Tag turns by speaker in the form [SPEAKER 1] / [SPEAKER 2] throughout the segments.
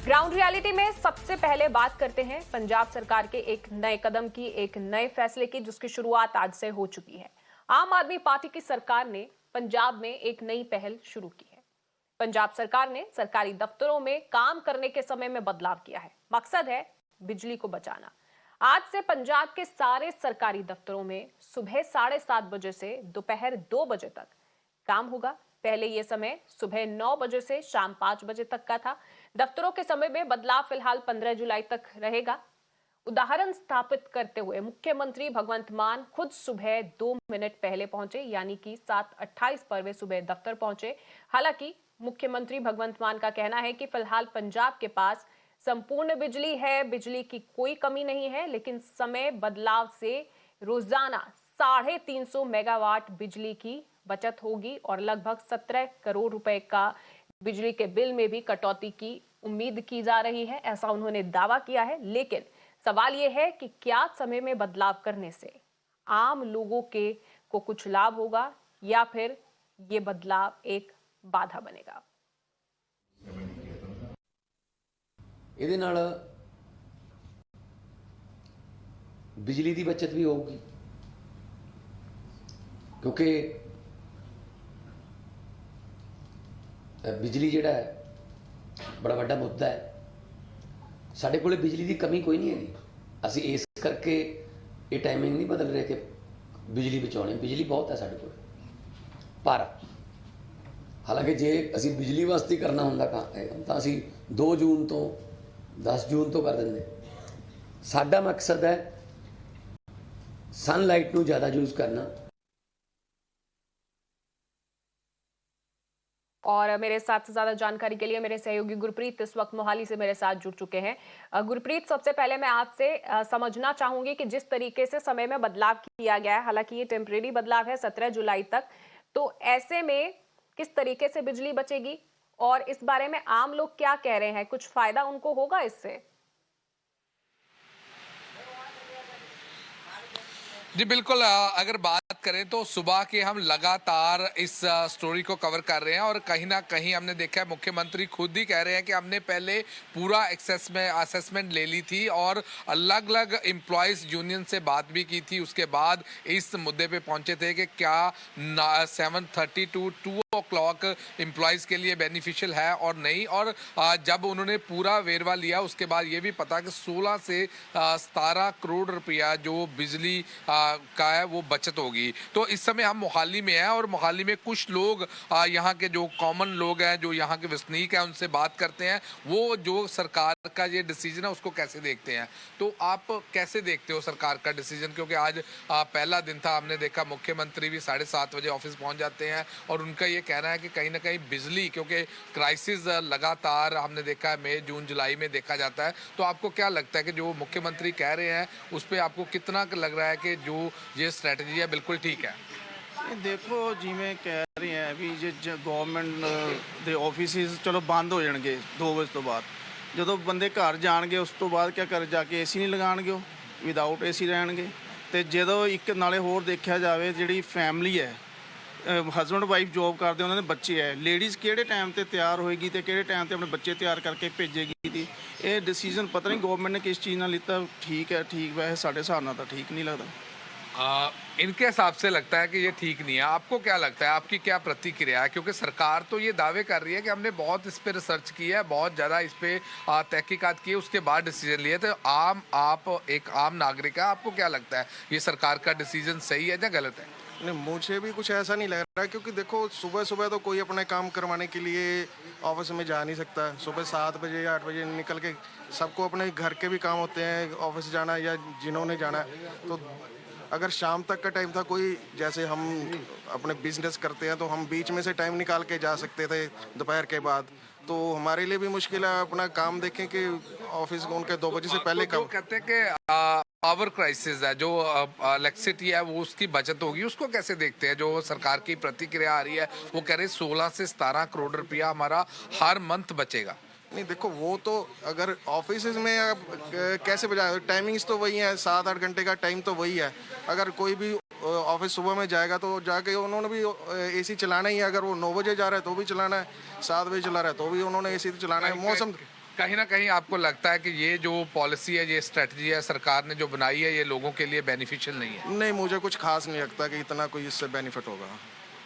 [SPEAKER 1] Ground reality में सबसे पहले बात करते हैं पंजाब सरकार के एक नए कदम की, एक नए फैसले की, जिसकी शुरुआत आज से हो चुकी है। आम आदमी पार्टी की सरकार ने पंजाब में एक नई पहल शुरू की है। पंजाब सरकार ने सरकारी दफ्तरों में काम करने के समय में बदलाव किया है। मकसद है बिजली को बचाना। आज से पंजाब के सारे सरकारी दफ्तरों में सुबह 7:30 बजे से दोपहर 2 बजे तक काम होगा। पहले यह समय सुबह 9 बजे से शाम 5 बजे तक का था। दफ्तरों के समय में बदलाव फिलहाल 15 जुलाई तक रहेगा। उदाहरण स्थापित करते हुए मुख्यमंत्री भगवंत मान खुद सुबह 2 मिनट पहले पहुंचे, यानी कि 7:28 पर वे सुबह दफ्तर पहुंचे। हालांकि मुख्यमंत्री भगवंत मान का कहना है कि फिलहाल पंजाब के पास संपूर्ण बिजली है, बिजली की कोई कमी नहीं है, लेकिन समय बदलाव से रोजाना 350 मेगावाट बिजली की बचत होगी और लगभग 17 करोड़ रुपए का बिजली के बिल में भी कटौती की उम्मीद की जा रही है, ऐसा उन्होंने दावा किया है। लेकिन सवाल यह है कि क्या समय में बदलाव करने से आम लोगों के को कुछ लाभ होगा या फिर ये बदलाव एक बाधा बनेगा।
[SPEAKER 2] ਇਹਦੇ ਨਾਲ बिजली की बचत भी होगी, क्योंकि बिजली जिहड़ा है बड़ा वड्डा मुद्दा है। साडे कोले बिजली की कमी कोई नहीं है। असी इस करके ये टाइमिंग नहीं बदल रहे कि बिजली बचाउणी। बिजली बहुत है साडे कोल, पर हालांकि जे असी बिजली वास्ते करना हुंदा तां असी 2 जून तो 10 जून तो कर देंगे। साडा मकसद है सनलाइट नूं ज़्यादा यूज़ करना।
[SPEAKER 1] और मेरे साथ ज्यादा जानकारी के लिए मेरे सहयोगी गुरप्रीत इस वक्त मोहाली से मेरे साथ जुड़ चुके हैं। गुरप्रीत, सबसे पहले मैं आपसे समझना चाहूंगी कि जिस तरीके से समय में बदलाव किया गया है, हालांकि ये टेम्परेरी बदलाव है 17 जुलाई तक, तो ऐसे में किस तरीके से बिजली बचेगी और इस बारे में आम लोग क्या कह रहे हैं? कुछ फायदा उनको होगा इससे?
[SPEAKER 3] जी बिल्कुल, अगर बात करें तो सुबह के हम लगातार इस स्टोरी को कवर कर रहे हैं और कहीं ना कहीं हमने देखा है मुख्यमंत्री खुद ही कह रहे हैं कि हमने पहले पूरा असेसमेंट ले ली थी और अलग अलग एम्प्लॉयज़ यूनियन से बात भी की थी। उसके बाद इस मुद्दे पे पहुंचे थे कि क्या 7:30 टू 2 o'clock एम्प्लॉयज़ के लिए बेनिफिशियल है और नहीं। और जब उन्होंने पूरा वेरवा लिया उसके बाद ये भी पता कि 16 से 17 करोड़ रुपया जो बिजली का है वो बचत होगी। तो इस समय हम मोहाली में हैं और मोहाली में कुछ लोग यहाँ के जो कॉमन लोग हैं, जो यहाँ के वसनीक हैं, उनसे बात करते हैं। वो जो सरकार का ये डिसीजन है उसको कैसे देखते हैं। तो आप कैसे देखते हो सरकार का डिसीजन? क्योंकि आज पहला दिन था, हमने देखा मुख्यमंत्री भी 7:30 बजे ऑफिस पहुँच जाते हैं और उनका ये कहना है कि कहीं ना कहीं बिजली, क्योंकि क्राइसिस लगातार हमने देखा है मई जून जुलाई में देखा जाता है। तो आपको क्या लगता है कि जो मुख्यमंत्री कह रहे हैं उस पर आपको कितना लग रहा है कि जो ये स्ट्रैटेजी है बिल्कुल ठीक है?
[SPEAKER 4] देखो जिमें कह रहे हैं भी जे गवर्नमेंट ਦੇ ਆਫਿਸਿਸ ਚਲੋ ਬੰਦ ਹੋ ਜਾਣਗੇ 2 ਵਜੇ ਤੋਂ ਬਾਅਦ, ਜਦੋਂ ਬੰਦੇ ਘਰ ਜਾਣਗੇ ਉਸ ਤੋਂ ਬਾਅਦ ਕੀ ਕਰ ਜਾ ਕੇ ਏਸੀ ਨਹੀਂ ਲਗਾਣਗੇ, ਉਹ ਵਿਦਆਊਟ ਏਸੀ ਰਹਿਣਗੇ। ਤੇ ਜਦੋਂ ਇੱਕ ਨਾਲੇ ਹੋਰ ਦੇਖਿਆ ਜਾਵੇ ਜਿਹੜੀ ਫੈਮਿਲੀ ਹੈ, ਹਸਬੰਡ ਵਾਈਫ ਜੋਬ ਕਰਦੇ, ਉਹਨਾਂ ਦੇ ਬੱਚੇ ਹੈ, ਲੇਡੀਜ਼ ਕਿਹੜੇ ਟਾਈਮ ਤੇ ਤਿਆਰ ਹੋਏਗੀ ਤੇ ਕਿਹੜੇ ਟਾਈਮ ਤੇ ਆਪਣੇ ਬੱਚੇ ਤਿਆਰ ਕਰਕੇ ਭੇਜੇਗੀ। ਦੀ ਇਹ ਡਿਸੀਜਨ ਪਤਾ ਨਹੀਂ ਗਵਰਨਮੈਂਟ ਨੇ ਕਿਸ ਚੀਜ਼ ਨਾਲ ਲਿੱਤਾ। ਠੀਕ ਹੈ, ਠੀਕ ਵੈਸੇ ਸਾਡੇ ਹਿਸਾਬ ਨਾਲ ਤਾਂ ਠੀਕ नहीं लगता।
[SPEAKER 3] इनके हिसाब से लगता है कि ये ठीक नहीं है। आपको क्या लगता है, आपकी क्या प्रतिक्रिया है? क्योंकि सरकार तो ये दावे कर रही है कि हमने बहुत इस पे रिसर्च की है, बहुत ज़्यादा इस पे तहकीकात की है, उसके बाद डिसीजन लिए। तो आप एक आम नागरिक है, आपको क्या लगता है ये सरकार का डिसीजन सही है या गलत है?
[SPEAKER 5] नहीं, मुझे भी कुछ ऐसा नहीं लग रहा है, क्योंकि देखो सुबह सुबह तो कोई अपने काम करवाने के लिए ऑफिस में जा नहीं सकता। सुबह 7 बजे या 8 बजे निकल के सबको अपने घर के भी काम होते हैं, ऑफिस जाना या जिन्होंने जाना है। तो अगर शाम तक का टाइम था, कोई जैसे हम अपने बिजनेस करते हैं तो हम बीच में से टाइम निकाल के जा सकते थे दोपहर के बाद, तो हमारे लिए भी मुश्किल है। अपना काम देखें कि ऑफिस उनके 2 बजे से पहले
[SPEAKER 3] जो कहते हैं कि पावर क्राइसिस है, जो इलेक्ट्रिसिटी है वो उसकी बचत होगी, उसको कैसे देखते हैं? जो सरकार की प्रतिक्रिया आ रही है वो कह रहे 16 से 17 करोड़ रुपया हमारा हर मंथ बचेगा।
[SPEAKER 5] नहीं, देखो वो तो अगर ऑफिस में आप कैसे बजाए, टाइमिंग्स तो वही है, 7-8 घंटे का टाइम तो वही है। अगर कोई भी ऑफिस सुबह में जाएगा तो जाके उन्होंने भी एसी चलाना ही है। अगर वो 9 बजे जा रहा है तो भी चलाना है, 7 बजे चला रहा है तो भी उन्होंने एसी चलाना है।
[SPEAKER 3] कहीं ना कहीं आपको लगता है कि ये जो पॉलिसी है, ये स्ट्रेटजी है सरकार ने जो बनाई है, ये लोगों के लिए बेनिफिशियल नहीं है?
[SPEAKER 5] नहीं, मुझे कुछ खास नहीं लगता कि इतना कोई इससे बेनिफिट होगा।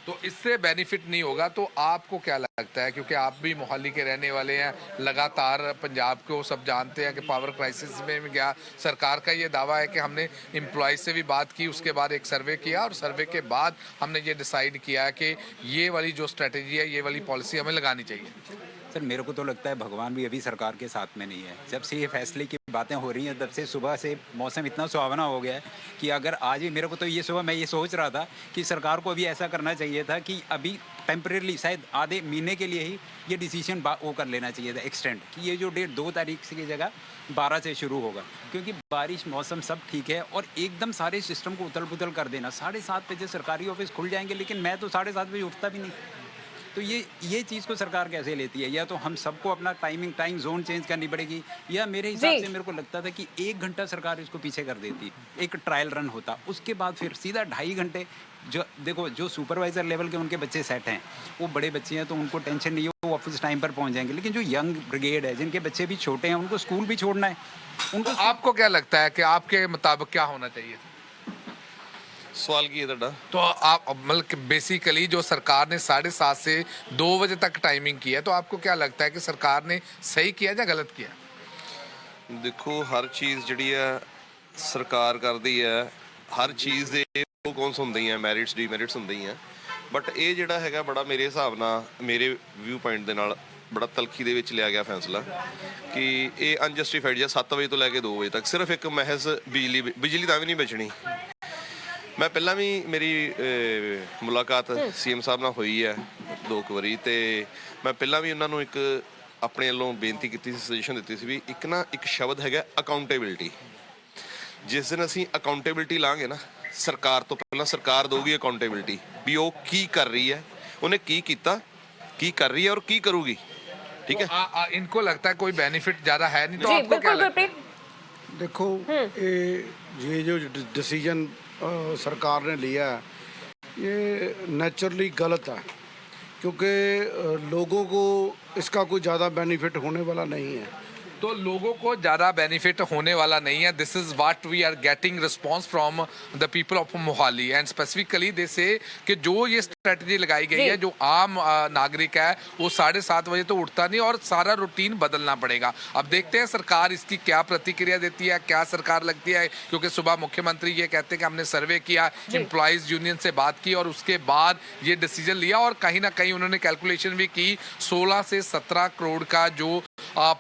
[SPEAKER 3] तो इससे बेनिफिट नहीं होगा तो आपको क्या लगता है, क्योंकि आप भी मोहाली के रहने वाले हैं, लगातार पंजाब को सब जानते हैं कि पावर क्राइसिस में गया, सरकार का ये दावा है कि हमने एम्प्लॉय से भी बात की, उसके बाद एक सर्वे किया और सर्वे के बाद हमने ये डिसाइड किया कि ये वाली जो स्ट्रेटजी है, ये वाली पॉलिसी हमें लगानी चाहिए।
[SPEAKER 6] सर मेरे को तो लगता है भगवान भी अभी सरकार के साथ में नहीं है। जब से ये फैसले की बातें हो रही हैं तब से सुबह से मौसम इतना सुहावना हो गया है कि अगर आज भी मेरे को तो ये सुबह मैं ये सोच रहा था कि सरकार को अभी ऐसा करना चाहिए था कि अभी टेम्परेली शायद आधे महीने के लिए ही ये डिसीजन वो कर लेना चाहिए था एक्सटेंड, कि ये जो डेट 2 तारीख की जगह 12 से शुरू होगा, क्योंकि बारिश मौसम सब ठीक है और एकदम सारे सिस्टम को उथल पुथल कर देना। 7:30 बजे सरकारी ऑफिस खुल जाएंगे, लेकिन मैं तो 7:30 बजे उठता भी नहीं। तो ये चीज़ को सरकार कैसे लेती है? या तो हम सबको अपना टाइम जोन चेंज करनी पड़ेगी, या मेरे हिसाब से मेरे को लगता था कि 1 घंटा सरकार इसको पीछे कर देती, एक ट्रायल रन होता, उसके बाद फिर सीधा 2.5 घंटे। जो देखो जो सुपरवाइजर लेवल के उनके बच्चे सेट हैं, वो बड़े बच्चे हैं तो उनको टेंशन नहीं है, वो ऑफिस टाइम पर पहुंच जाएंगे। लेकिन जो यंग ब्रिगेड है, जिनके बच्चे भी छोटे हैं, उनको स्कूल भी छोड़ना है, उनको
[SPEAKER 3] तो आपको क्या लगता है कि आपके मुताबिक क्या होना चाहिए?
[SPEAKER 7] सवाल की है ਤੁਹਾਡਾ?
[SPEAKER 3] तो आप मतलब बेसिकली जो सरकार ने 7:30 से 2 बजे तक टाइमिंग की है, तो आपको क्या लगता है कि सरकार ने सही किया या गलत किया?
[SPEAKER 7] ਦੇਖੋ ਹਰ ਚੀਜ਼ ਜਿਹੜੀ ਹੈ ਸਰਕਾਰ ਕਰਦੀ ਹੈ, ਹਰ ਚੀਜ਼ ਦੇ ਕੌਨਸ ਹੁੰਦੀ ਹੈ, ਮੈਰਿਟਸ ਡੀਮੈਰਿਟਸ ਹੁੰਦੀ ਹੈ, ਬਟ ਇਹ ਜਿਹੜਾ ਹੈਗਾ ਬੜਾ ਮੇਰੇ ਹਿਸਾਬ ਨਾਲ, ਮੇਰੇ ਵਿਊ ਪੁਆਇੰਟ ਦੇ ਨਾਲ ਬੜਾ ਤਲਖੀ ਦੇ ਵਿੱਚ ਲਿਆ ਗਿਆ ਫੈਸਲਾ ਕਿ ਇਹ ਅਨਜਸਟੀਫਾਈਡ ਜਾਂ 7 ਵਜੇ ਤੋਂ ਲੈ ਕੇ 2 ਵਜੇ ਤੱਕ ਸਿਰਫ ਇੱਕ ਮਹਿਜ਼ ਬਿਜਲੀ ਤਾਂ ਵੀ ਨਹੀਂ ਬਚਣੀ। ਮੈਂ ਪਹਿਲਾਂ ਵੀ ਮੇਰੀ ਮੁਲਾਕਾਤ ਸੀਐਮ ਸਾਹਿਬ ਨਾਲ ਹੋਈ ਹੈ 2 ਵਾਰੀ, ਤੇ ਮੈਂ ਪਹਿਲਾਂ ਵੀ ਉਹਨਾਂ ਨੂੰ ਇੱਕ ਆਪਣੇ ਵੱਲੋਂ ਬੇਨਤੀ ਕੀਤੀ ਸੀ, ਸੁਜੈਸ਼ਨ ਦਿੱਤੀ ਸੀ ਵੀ ਇੱਕ ਸ਼ਬਦ ਹੈਗਾ ਅਕਾਊਂਟੇਬਿਲਟੀ। ਜਿਸ ਦਿਨ ਅਸੀਂ ਅਕਾਊਂਟੇਬਿਲਟੀ ਲਾਂਗੇ ਨਾ, ਸਰਕਾਰ ਤੋਂ ਪਹਿਲਾਂ ਸਰਕਾਰ ਦਊਗੀ ਅਕਾਊਂਟੇਬਿਲਟੀ ਵੀ ਉਹ ਕੀ ਕਰ ਰਹੀ ਹੈ, ਉਹਨੇ ਕੀ ਕੀਤਾ, ਕੀ ਕਰ ਰਹੀ ਹੈ ਔਰ ਕੀ ਕਰੂਗੀ। ठीक है,
[SPEAKER 3] इनको लगता है कोई बेनिफिट ज्यादा है नहीं, तो
[SPEAKER 1] जी
[SPEAKER 3] आपको क्या
[SPEAKER 1] बिल्कुल
[SPEAKER 3] लगता है?
[SPEAKER 1] गुरप्रीत।
[SPEAKER 8] देखो ये जो डिसीजन सरकार ने लिया है ये नेचुरली गलत है, क्योंकि लोगों को इसका कोई ज़्यादा बेनिफिट होने वाला नहीं है।
[SPEAKER 3] तो लोगों को ज़्यादा बेनिफिट होने वाला नहीं है। This is what we are getting response from the people of Mohali, and specifically they say कि जो ये स्ट्रेटजी लगाई गई है, जो आम नागरिक है वो 7:30 बजे तो उठता नहीं और सारा रूटीन बदलना पड़ेगा। अब देखते हैं सरकार इसकी क्या प्रतिक्रिया देती है, क्या सरकार लगती है, क्योंकि सुबह मुख्यमंत्री ये कहते हैं कि हमने सर्वे किया, एम्प्लॉयज़ यूनियन से बात की और उसके बाद ये डिसीजन लिया, और कहीं ना कहीं उन्होंने कैलकुलेशन भी की 16 से 17 करोड़ का जो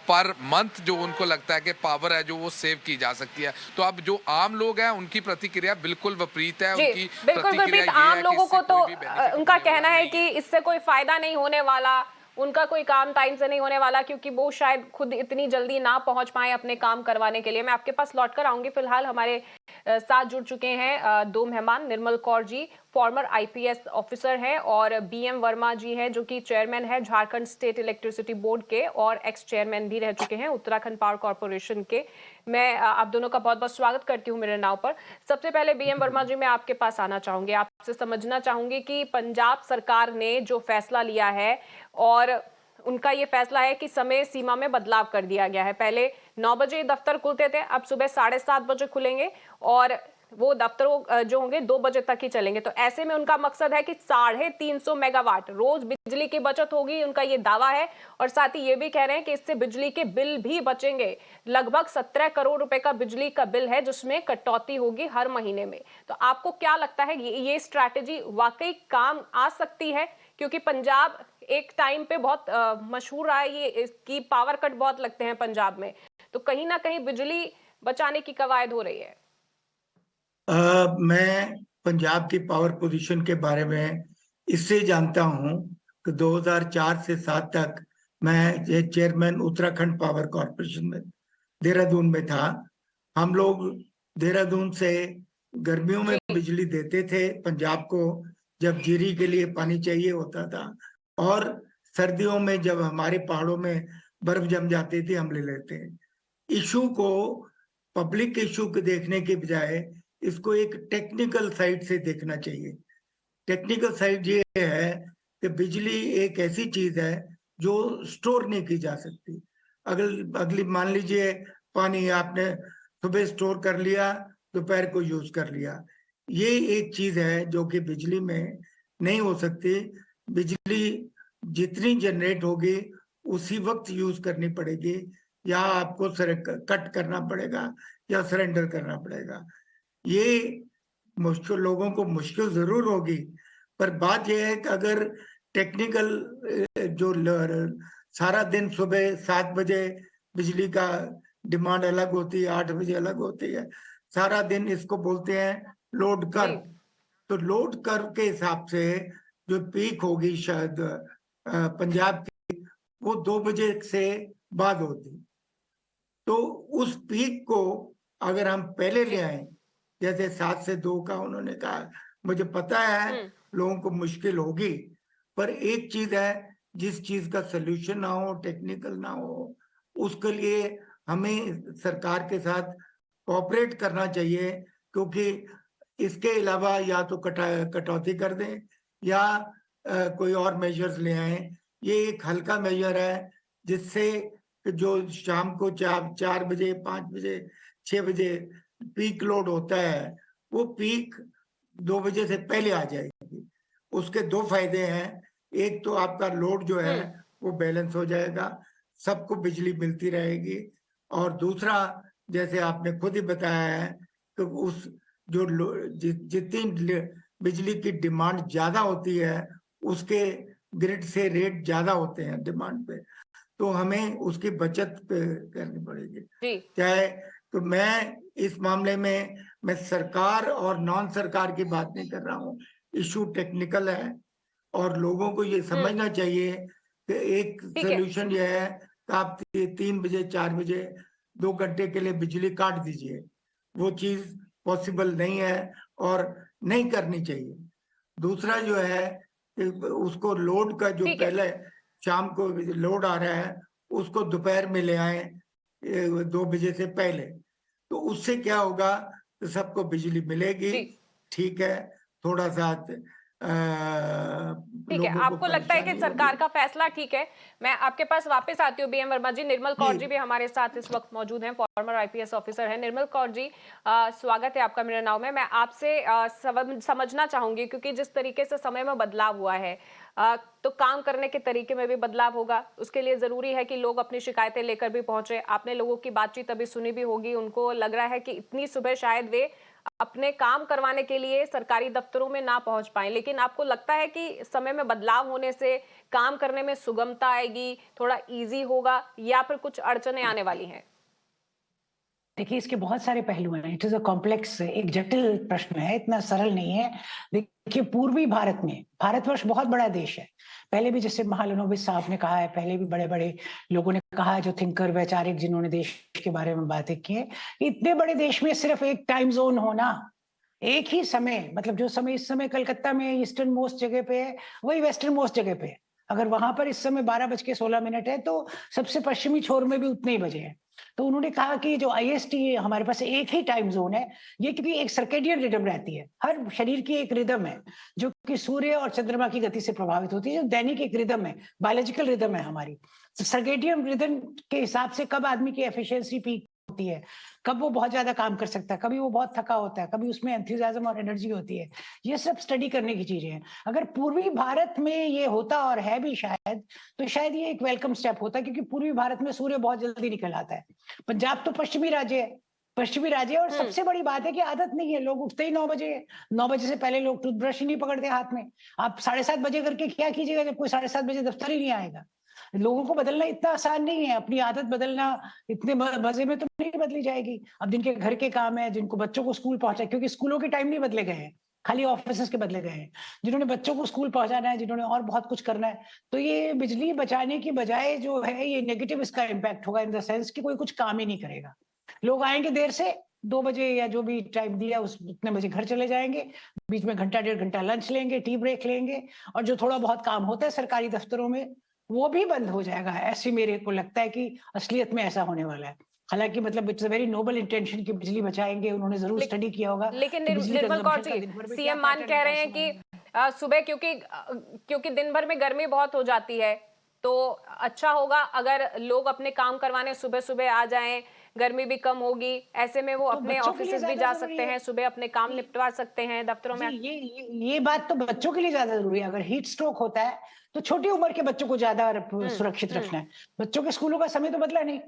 [SPEAKER 3] पर मंथ जो उनको लगता है कि पावर है जो वो सेव की जा सकती है। तो अब जो आम लोग हैं उनकी प्रतिक्रिया बिल्कुल विपरीत है। उनकी
[SPEAKER 1] बिल्कुल विपरीत। आम लोगों को तो उनका कहना है कि इससे कोई फायदा नहीं होने वाला, उनका कोई काम टाइम से नहीं होने वाला, क्योंकि वो शायद खुद इतनी जल्दी ना पहुंच पाए अपने काम करवाने के लिए। मैं आपके पास लौट कर आऊंगी, फिलहाल हमारे साथ जुड़ चुके हैं 2 मेहमान। निर्मल Kaur ji farmer IPS officer हैं, और BM वर्मा जी हैं जो कि चेयरमैन है झारखंड स्टेट इलेक्ट्रिसिटी बोर्ड के, और एक्स चेयरमैन भी रह चुके हैं उत्तराखंड पावर कॉर्पोरेशन के। मैं आप दोनों का बहुत बहुत स्वागत करती हूँ मेरे नाव पर। सबसे पहले BM वर्मा जी, मैं आपके पास आना चाहूंगी, आपसे समझना चाहूंगी कि पंजाब सरकार ने जो फैसला लिया है, और उनका ये फैसला है कि समय सीमा में बदलाव कर दिया गया है। पहले 9 बजे दफ्तर खुलते थे, अब सुबह 7:30 बजे खुलेंगे, और वो दफ्तर जो होंगे 2 बजे तक ही चलेंगे। तो ऐसे में उनका मकसद है कि 350 मेगावाट रोज बिजली की बचत होगी, उनका ये दावा है। और साथ ही ये भी कह रहे हैं कि इससे बिजली के बिल भी बचेंगे। लगभग 17 करोड़ रुपए का बिजली का बिल है जिसमें कटौती होगी हर महीने में। तो आपको क्या लगता है ये स्ट्रैटेजी वाकई काम आ सकती है? क्योंकि पंजाब एक टाइम पे बहुत मशहूर रहा है, ये इसकी पावर कट बहुत लगते हैं पंजाब में, तो कहीं ना कहीं बिजली बचाने की कवायद हो रही है।
[SPEAKER 9] मैं पंजाब की पावर पोजीशन के बारे में इससे जानता हूं कि 2004 से 7 तक मैं चेयरमैन उत्तराखंड पावर कॉर्पोरेशन में देहरादून में था। हम लोग देहरादून से गर्मियों में बिजली देते थे पंजाब को, जब जीरी के लिए पानी चाहिए होता था, और सर्दियों में जब हमारे पहाड़ों में बर्फ जम जाती थी हम ले लेते हैं। इशू को पब्लिक इशू को देखने के बजाय इसको एक टेक्निकल साइड से देखना चाहिए। टेक्निकल साइड ये है कि बिजली एक ऐसी चीज है जो स्टोर नहीं की जा सकती। अगली मान लीजिए पानी आपने सुबह स्टोर कर लिया, दोपहर को यूज कर लिया। ये एक चीज है जो कि बिजली में नहीं हो सकती। बिजली जितनी जनरेट होगी उसी वक्त यूज करनी पड़ेगी, या आपको कट करना पड़ेगा या सरेंडर करना पड़ेगा। ये मुश्किल, लोगों को मुश्किल जरूर होगी, पर बात यह है कि अगर टेक्निकल जो सारा दिन सुबह 7 बजे बिजली का डिमांड अलग होती है, 8 बजे अलग होती है, सारा दिन इसको बोलते हैं लोड कर्व। तो लोड कर्व के हिसाब से जो पीक होगी शायद पंजाब की, वो 2 बजे से बाद होती। तो उस पीक को अगर हम पहले ले आए, जैसे 7 से 2 का उन्होंने कहा, मुझे पता है लोगों को मुश्किल होगी, पर एक चीज है, जिस चीज का सोल्यूशन ना हो, टेक्निकल ना हो, उसके लिए हमें सरकार के साथ कोऑपरेट करना चाहिए, क्योंकि इसके अलावा या तो कटौती कर दें या कोई और मेजर्स ले आए। ये एक हल्का मेजर है जिससे जो शाम को 4 बजे, 5 बजे, 6 बजे पीक लोड होता है, वो पीक 2 बजे से पहले आ जाएगी। उसके 2 फायदे हैं। एक तो आपका लोड जो है वो बैलेंस हो जाएगा, सबको बिजली मिलती रहेगी, और दूसरा जैसे आपने खुद ही बताया है कि उस जो जितनी बिजली की डिमांड ज्यादा होती है उसके ग्रिड से रेट ज्यादा होते हैं डिमांड पे, तो हमें उसकी बचत करनी पड़ेगी। चाहे तो मैं इस मामले में मैं सरकार और नॉन सरकार की बात नहीं कर रहा हूँ, इशू टेक्निकल है और लोगों को ये समझना चाहिए कि एक सोल्यूशन ये है कि आप 3 बजे 4 बजे 2 घंटे के लिए बिजली काट दीजिए। वो चीज पॉसिबल नहीं है और नहीं करनी चाहिए। दूसरा जो है उसको लोड का जो पहले शाम को लोड आ रहा है उसको दोपहर में ले आए 2 बजे से पहले, तो उससे क्या होगा तो सबको बिजली मिलेगी। ठीक है, थोड़ा सा
[SPEAKER 1] ठीक है, आपको लगता है कि सरकार का फैसला ठीक है। मैं आपके पास वापस आती हूँ बीएम वर्मा जी। निर्मल कौर जी भी हमारे साथ इस वक्त मौजूद हैं, फॉर्मर आईपीएस ऑफिसर हैं। निर्मल कौर जी, स्वागत है आपका मेरे नाव में। मैं आपसे समझना चाहूंगी, क्योंकि जिस तरीके से समय में बदलाव हुआ है, तो काम करने के तरीके में भी बदलाव होगा। उसके लिए जरूरी है कि लोग अपनी शिकायतें लेकर भी पहुंचे। आपने लोगों की बातचीत अभी सुनी भी होगी, उनको लग रहा है कि इतनी सुबह शायद वे अपने काम करवाने के लिए सरकारी दफ्तरों में ना पहुंच पाए, लेकिन आपको लगता है कि समय में बदलाव होने से काम करने में सुगमता आएगी, थोड़ा इजी होगा, या फिर कुछ अड़चनें आने वाली हैं?
[SPEAKER 10] देखिए, इसके बहुत सारे पहलू हैं। इट इज अ कॉम्प्लेक्स, एक जटिल प्रश्न है, इतना सरल नहीं है। देखिए, पूर्वी भारत में, भारतवर्ष बहुत बड़ा देश है। पहले भी जैसे महालनोबिस साहब ने कहा है, पहले भी बड़े बड़े लोगों ने कहा है, जो थिंकर वैचारिक जिन्होंने देश के बारे में बातें की है, इतने बड़े देश में सिर्फ एक टाइम जोन होना, एक ही समय, मतलब जो समय इस समय कलकत्ता में ईस्टर्न मोस्ट जगह पे है वही वेस्टर्न मोस्ट जगह पे है। अगर वहां पर इस समय 12:16 है तो सबसे पश्चिमी छोर में भी उतने ही बजे हैं। तो उन्होंने कहा कि जो IST है, हमारे पास एक ही टाइम जोन है, ये क्योंकि एक सर्केडियन रिदम रहती है, हर शरीर की एक रिदम है जो कि सूर्य और चंद्रमा की गति से प्रभावित होती है, जो दैनिक एक रिदम है, बायोलॉजिकल रिदम है हमारी। सर्केडियन रिदम के हिसाब से कब आदमी की एफिशिएंसी पीक होती है, कब वो बहुत ज्यादा काम कर सकता है, कभी वो बहुत थका होता है, कभी उसमें एंथुसियाज्म और एनर्जी होती है, ये सब स्टडी करने की चीजें हैं। अगर पूर्वी भारत में ये होता, और है भी शायद, तो शायद ये एक वेलकम स्टेप होता, क्योंकि पूर्वी भारत में सूर्य बहुत जल्दी निकल आता है। पंजाब तो पश्चिमी राज्य है, और सबसे बड़ी बात है कि आदत नहीं है, लोग उठते ही 9 बजे है। 9 बजे से पहले लोग टूथब्रश ही नहीं पकड़ते हाथ में। आप 7:30 बजे करके क्या कीजिएगा जब कोई 7:30 बजे दफ्तर ही नहीं आएगा। लोगों को बदलना इतना आसान नहीं है, अपनी आदत बदलना इतने मजे में तो नहीं बदली जाएगी। अब जिनके घर के काम है, जिनको बच्चों को स्कूल पहुंचा, क्योंकि स्कूलों के टाइम नहीं बदले गए हैं, खाली ऑफिस के बदले गए हैं, जिन्होंने बच्चों को स्कूल पहुंचाना है, जिन्होंने और बहुत कुछ करना है, तो ये बिजली बचाने की बजाय जो है ये नेगेटिव इसका इम्पैक्ट होगा, इन द सेंस कि कोई कुछ काम ही नहीं करेगा। लोग आएंगे देर से, 2 बजे या जो भी टाइम दिया उस उतने बजे घर चले जाएंगे, बीच में घंटा 1.5 घंटा लंच लेंगे, टी ब्रेक लेंगे, और जो थोड़ा बहुत काम होता है सरकारी दफ्तरों में वो भी बंद हो जाएगा। ऐसी मेरे को लगता है कि असलियत में ऐसा होने वाला है। हालांकि मतलब it's a very noble intention कि बिजली बचाएंगे, उन्होंने जरूर स्टडी किया होगा।
[SPEAKER 1] लेकिन निर्मल कौर जी, सीएम मान कह रहे हैं कि सुबह क्योंकि दिन भर में गर्मी बहुत हो जाती है, तो अच्छा होगा अगर लोग अपने काम करवाने सुबह सुबह आ जाएं, गर्मी भी कम होगी, ऐसे में वो
[SPEAKER 10] तो
[SPEAKER 1] अपने
[SPEAKER 10] बच्चों के लिए
[SPEAKER 1] ऑफिसेज भी
[SPEAKER 10] ज्यादा
[SPEAKER 1] जा
[SPEAKER 10] जरूरी
[SPEAKER 1] सकते
[SPEAKER 10] है
[SPEAKER 1] हैं, सुबह अपने काम
[SPEAKER 10] जी
[SPEAKER 1] निपटवा सकते हैं दफ्तरों
[SPEAKER 10] जी
[SPEAKER 1] में।
[SPEAKER 10] ये बात तो बच्चों के लिए ज्यादा जरूरी है। अगर हीट स्ट्रोक होता है तो छोटी उम्र के बच्चों को ज्यादा सुरक्षित
[SPEAKER 1] हम्म।
[SPEAKER 10] रखना है। बच्चों के स्कूलों का समय तो बदला नहीं।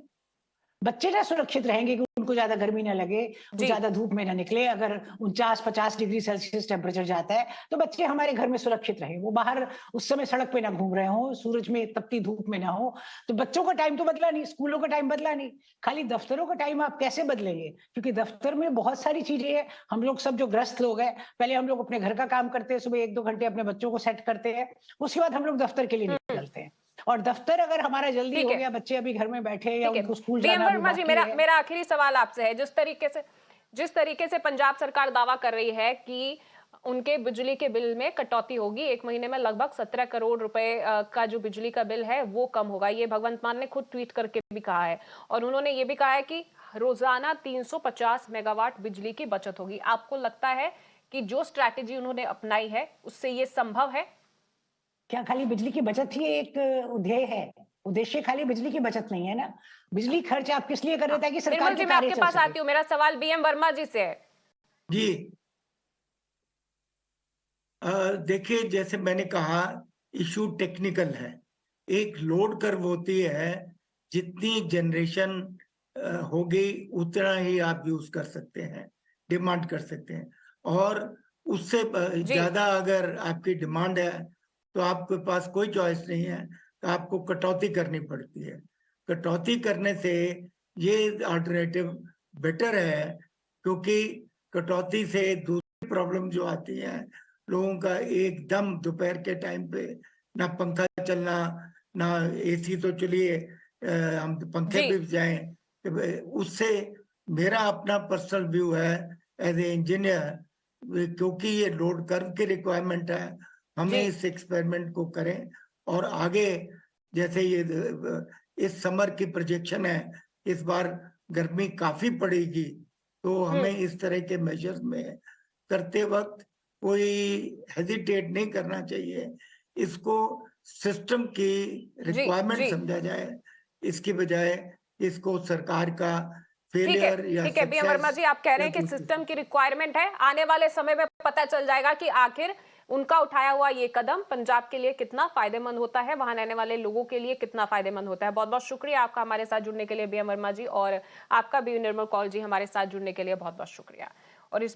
[SPEAKER 10] बच्चे ना सुरक्षित रहेंगे कि उनको ज्यादा गर्मी ना लगे, वो
[SPEAKER 1] जी
[SPEAKER 10] ज्यादा धूप में ना निकले। अगर 49-50 डिग्री सेल्सियस टेम्परेचर जाता है तो बच्चे हमारे घर में सुरक्षित रहे, वो बाहर उस समय सड़क पे ना घूम रहे हो, सूरज में तपती धूप में ना हो। तो बच्चों का टाइम तो बदला नहीं, स्कूलों का टाइम बदला नहीं, खाली दफ्तरों का टाइम आप कैसे बदलेंगे? क्योंकि दफ्तर में बहुत सारी चीजें हैं। हम लोग सब जो ग्रस्त लोग हैं, पहले हम लोग अपने घर का काम करते हैं, सुबह 1-2 घंटे अपने बच्चों को सेट करते हैं, उसके बाद हम लोग दफ्तर के लिए
[SPEAKER 1] हम्म।
[SPEAKER 10] निकलते हैं। और दफ्तर अगर हमारा जल्दी
[SPEAKER 1] ठीक
[SPEAKER 10] हो
[SPEAKER 1] है,
[SPEAKER 10] गया, बच्चे अभी घर में बैठे या
[SPEAKER 1] ठीक है।
[SPEAKER 10] उनको स्कूल
[SPEAKER 1] बीएम
[SPEAKER 10] जाना अभी
[SPEAKER 1] वर्मा जी,
[SPEAKER 10] बाकी
[SPEAKER 1] मेरा
[SPEAKER 10] है।
[SPEAKER 1] मेरा आखिरी सवाल आपसे है। जिस तरीके से पंजाब सरकार दावा कर रही है कि उनके बिजली के बिल में कटौती होगी, 1 महीने में लगभग 17 करोड़ रुपए का जो बिजली का बिल है वो कम होगा, ये भगवंत मान ने खुद ट्वीट करके भी कहा है। और उन्होंने ये भी कहा है कि रोजाना 350 मेगावाट बिजली की बचत होगी। आपको लगता है कि जो स्ट्रैटेजी उन्होंने अपनाई है उससे ये संभव है?
[SPEAKER 10] क्या खाली बिजली की बचत ही एक ध्येय है? उद्देश्य खाली बिजली की बचत नहीं है ना। बिजली खर्च आप किस लिए कर रहे हैं? ताकि सरकार
[SPEAKER 1] निर्मल
[SPEAKER 10] के
[SPEAKER 1] जी, मैं
[SPEAKER 10] कार्य
[SPEAKER 1] आपके
[SPEAKER 10] चल
[SPEAKER 1] पास
[SPEAKER 10] सके।
[SPEAKER 1] आती हूँ, मेरा सवाल बीएम वर्मा जी से है।
[SPEAKER 9] जी देखिए, जैसे मैंने कहा, इशू टेक्निकल है। एक लोड कर्व होती है, जितनी जनरेशन होगी उतना ही आप यूज कर सकते हैं, डिमांड कर सकते हैं। और उससे
[SPEAKER 1] जी
[SPEAKER 9] ज्यादा अगर आपकी डिमांड है तो आपके पास कोई चॉइस नहीं है, तो आपको कटौती करनी पड़ती है। कटौती करने से ये अल्टरनेटिव बेटर है, क्योंकि कटौती से दूसरी प्रॉब्लम जो आती है, लोगों का एकदम दोपहर के टाइम पे ना पंखा चलना, ना एसी, तो चलिए हम पंखे
[SPEAKER 1] जी
[SPEAKER 9] भी जाएं, तो उससे मेरा अपना पर्सनल व्यू है एज ए इंजीनियर, क्योंकि ये लोड कर्व की रिक्वायरमेंट है, हमें
[SPEAKER 1] जी
[SPEAKER 9] इस एक्सपेरिमेंट को करें। और आगे जैसे ये इस समर की प्रोजेक्शन है, इस बार गर्मी काफी पड़ेगी, तो हमें इस तरह के मेजर्स में करते वक्त कोई हेजिटेट नहीं करना चाहिए। इसको सिस्टम की
[SPEAKER 1] जी
[SPEAKER 9] रिक्वायरमेंट
[SPEAKER 1] जी
[SPEAKER 9] समझा जाए, इसकी बजाय इसको सरकार का
[SPEAKER 1] ठीक है,
[SPEAKER 9] फेलियर या
[SPEAKER 1] ठीक है बीएम वर्मा
[SPEAKER 9] सक्सेस
[SPEAKER 1] जी, आप कह रहे
[SPEAKER 9] या
[SPEAKER 1] हैं कि
[SPEAKER 9] दूसरी।
[SPEAKER 1] सिस्टम की रिक्वायरमेंट है। आने वाले समय में पता चल जाएगा कि आखिर उनका उठाया हुआ ये कदम पंजाब के लिए कितना फायदेमंद होता है, वहां रहने वाले लोगों के लिए कितना फायदेमंद होता है। बहुत बहुत शुक्रिया आपका हमारे साथ जुड़ने के लिए बीएम वर्मा जी, और आपका भी निर्मल कौल जी हमारे साथ जुड़ने के लिए बहुत बहुत शुक्रिया। और इस